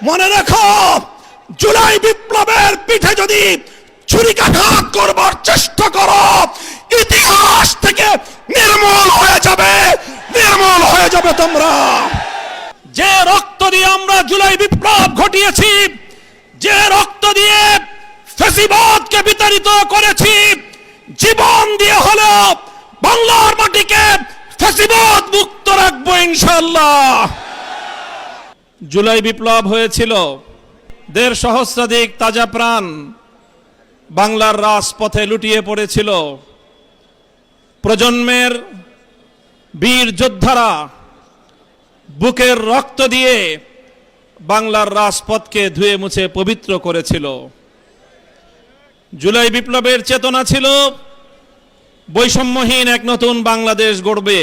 মনে রেখো, জুলাই বিপ্লবের পিঠে যদি ছুরিকাঘাত করবার চেষ্টা করো, ইতিহাস থেকে নির্মূল হয়ে যাবে তোমরা। যে রক্ত দিয়ে আমরা জুলাই বিপ্লব ঘটিয়েছি, যে রক্ত দিয়ে ফ্যাসিবাদকে বিতাড়িত করেছি, জীবন দিয়ে হলো বাংলার মাটিকে ফ্যাসিবাদ মুক্ত রাখবো ইনশাআল্লাহ। জুলাই বিপ্লব হয়েছিল, ১.৫ সহস্রাধিক তাজা প্রাণ বাংলার রাজপথে লুটিয়ে পড়েছিল। প্রজন্মের বীর যোদ্ধারা বুকের রক্ত দিয়ে বাংলার রাজপথকে ধুয়ে মুছে পবিত্র করেছিল। জুলাই বিপ্লবের চেতনা ছিল বৈষম্যহীন এক নতুন বাংলাদেশ গড়বে।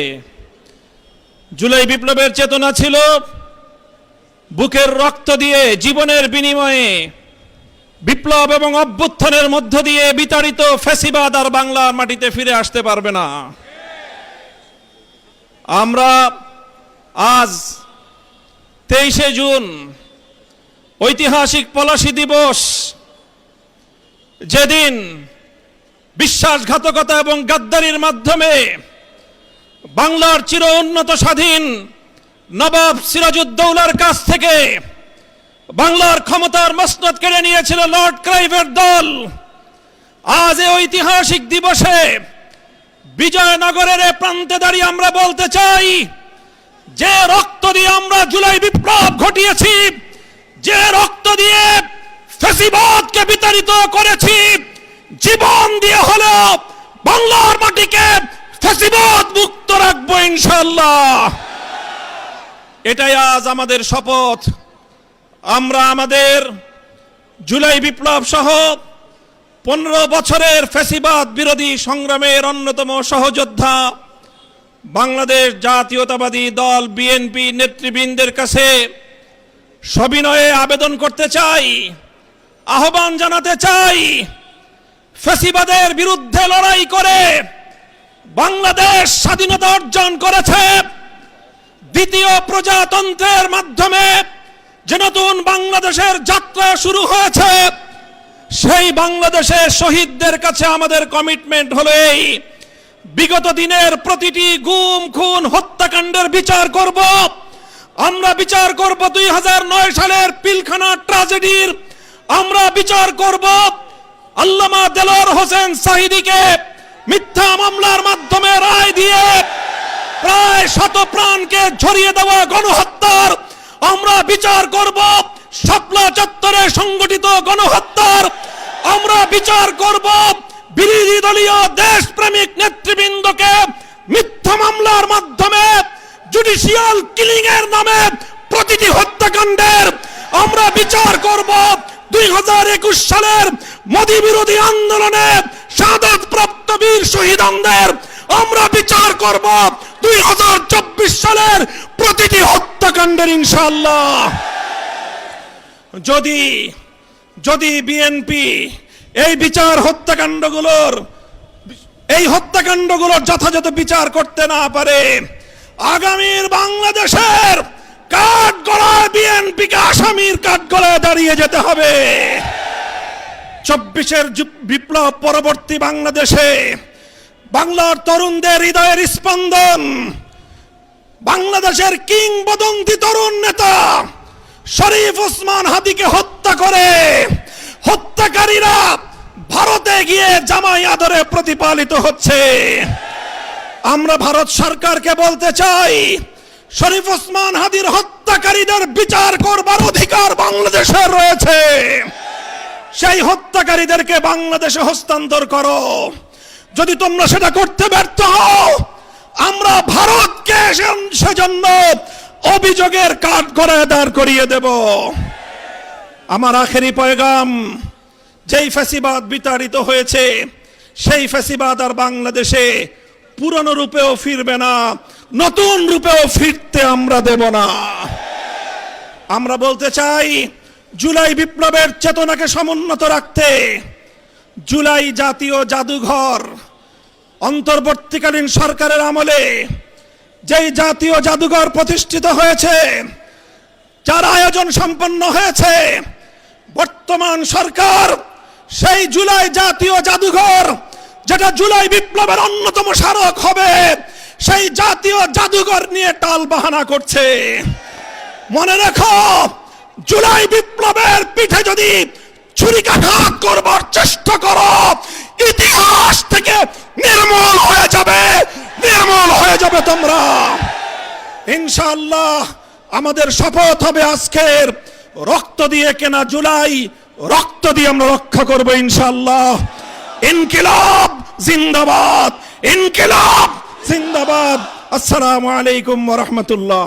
জুলাই বিপ্লবের চেতনা ছিল বুকের রক্ত দিয়ে, জীবনের বিনিময়ে, বিপ্লব এবং অভ্যুত্থানের মধ্য দিয়ে বিতাড়িত ফ্যাসিবাদ আর বাংলার মাটিতে ফিরে আসতে পারবে না। আমরা আজ 23শে জুন ঐতিহাসিক পলাশী দিবস, যেদিন বিশ্বাসঘাতকতা এবং গাদ্দারির মাধ্যমে বাংলার চির উন্নত স্বাধীন নবাব সিরাজউদ্দৌলার কাছ থেকে বাংলার ক্ষমতার মসনদ কেড়ে নিয়েছিল লর্ড ক্লাইভের দল। আজ এই ঐতিহাসিক দিবসে বিজয়নগরের প্রান্তে দাঁড়িয়ে আমরা বলতে চাই, যে রক্ত দিয়ে আমরা জুলাই বিপ্লব ঘটিয়েছি, যে রক্ত দিয়ে ফ্যাসিবাদকে বিতাড়িত করেছি, জীবন দিয়ে হলো বাংলার মাটিকে ফ্যাসিবাদ মুক্ত রাখবো ইনশাআল্লাহ। এটাই আজ আমাদের শপথ। আমরা আমাদের জুলাই বিপ্লব সহ 15 বছরের ফ্যাসিবাদ বিরোধী সংগ্রামের অন্যতম সহযোদ্ধা বাংলাদেশ জাতীয়তাবাদী দল বিএনপি নেতৃবৃন্দের কাছে সবিনয়ে আবেদন করতে চাই, আহ্বান জানাতে চাই, ফ্যাসিবাদের বিরুদ্ধে লড়াই করে বাংলাদেশ স্বাধীনতা অর্জন করেছে। দ্বিতীয় প্রজাতন্ত্রের মাধ্যমে যে নতুন বাংলাদেশের যাত্রা শুরু হয়েছে, সেই বাংলাদেশের শহীদদের কাছে আমাদের কমিটমেন্ট হলো এই, বিগত দিনের প্রতিটি গুম খুন হত্যাকাণ্ডের বিচার করব। আমরা বিচার করব 2009 সালের পিলখানা ট্র্যাজেডির, আমরা বিচার করব আল্লামা দেলোয়ার হোসেন সাঈদীকে মিথ্যা মামলার মাধ্যমে রায় দিয়ে প্রায় 100 প্রাণকে ঝরিয়ে দেওয়া গণহত্যার, আমরা বিচার করব শাপলা চত্বরে সংগঠিত গণহত্যার, আমরা বিচার করব বিরোধী দলীয় দেশপ্রেমিক নেতৃবৃন্দকে মিথ্যা মামলার মাধ্যমে জুডিশিয়াল কিলিং এর নামে প্রতিটি হত্যাকাণ্ডের, আমরা বিচার করব 2021 সালের মোদী বিরোধী আন্দোলনে শাহাদাত প্রাপ্ত বীর শহীদদের, আমরা বিচার করব 2024 সালের প্রতিটি হত্যাকাণ্ডের ইনশাআল্লাহ। যদি বিএনপি এই হত্যাকাণ্ডগুলোর যথাযথ বিচার করতে না পারে, আগামীর বাংলাদেশের কাঠগড়ায় বিএনপিকে আসামির কাঠগড়ায় দাঁড়িয়ে যেতে হবে। 24-এর বিপ্লব পরবর্তী বাংলাদেশে বাংলার তরুণদের হৃদয়ের স্পন্দন, বাংলাদেশের কিংবদন্তি তরুণ নেতা শরীফ ওসমান হাদিকে হত্যা করে হত্যাকারীরা ভারতে গিয়ে জামাই আদরে প্রতিপালিত হচ্ছে। আমরা ভারত সরকারকে বলতে চাই, শরীফ ওসমান হাদির হত্যাকারীদের বিচার করবার অধিকার বাংলাদেশের রয়েছে। সেই হত্যাকারীদেরকে বাংলাদেশে হস্তান্তর করো। যদি তোমরা সেটা করতে ব্যর্থ হও, আমরা ভারতকে সেজন্য অভিযোগের কাঠগড়ায় দাঁড় করিয়ে দেব। আমার আখেরি পয়গাম, যেই ফ্যাসিবাদ বিতাড়িত হয়েছে, সেই ফ্যাসিবাদ আর বাংলাদেশে পুরনো রূপেও ফিরবে না, নতুন রূপেও ফিরতে আমরা দেব না। আমরা বলতে চাই, জুলাই বিপ্লবের চেতনাকে সমুন্নত রাখতে জুলাই জাতীয় জাদুঘর, অন্তর্বর্তীকালীন সরকারের আমলে যেই জাতীয় জাদুঘর প্রতিষ্ঠিত হয়েছে, যার আয়োজন সম্পন্ন হয়েছে। বর্তমান সরকার সেই জুলাই জাতীয় জাদুঘর, যেটা জুলাই বিপ্লবের অন্যতম স্মারক হবে, সেই জাতীয় জাদুঘর নিয়ে টাল বাহানা করছে। মনে রেখো, জুলাই বিপ্লবের পিঠে যদি ছুরিকাঘাত করবার চেষ্টা করো, ইতিহাস থেকে নির্মূল হয়ে যাবে তোমরা। ইনশাআল্লাহ আমাদের শপথ হবে আজকের, রক্ত দিয়ে কেনা জুলাই, রক্ত দিয়ে আমরা রক্ষা করব ইনশাআল্লাহ। ইনকিলাব জিন্দাবাদ, ইনকিলাব জিন্দাবাদ। আসসালামু আলাইকুম ওয়া রাহমাতুল্লাহ।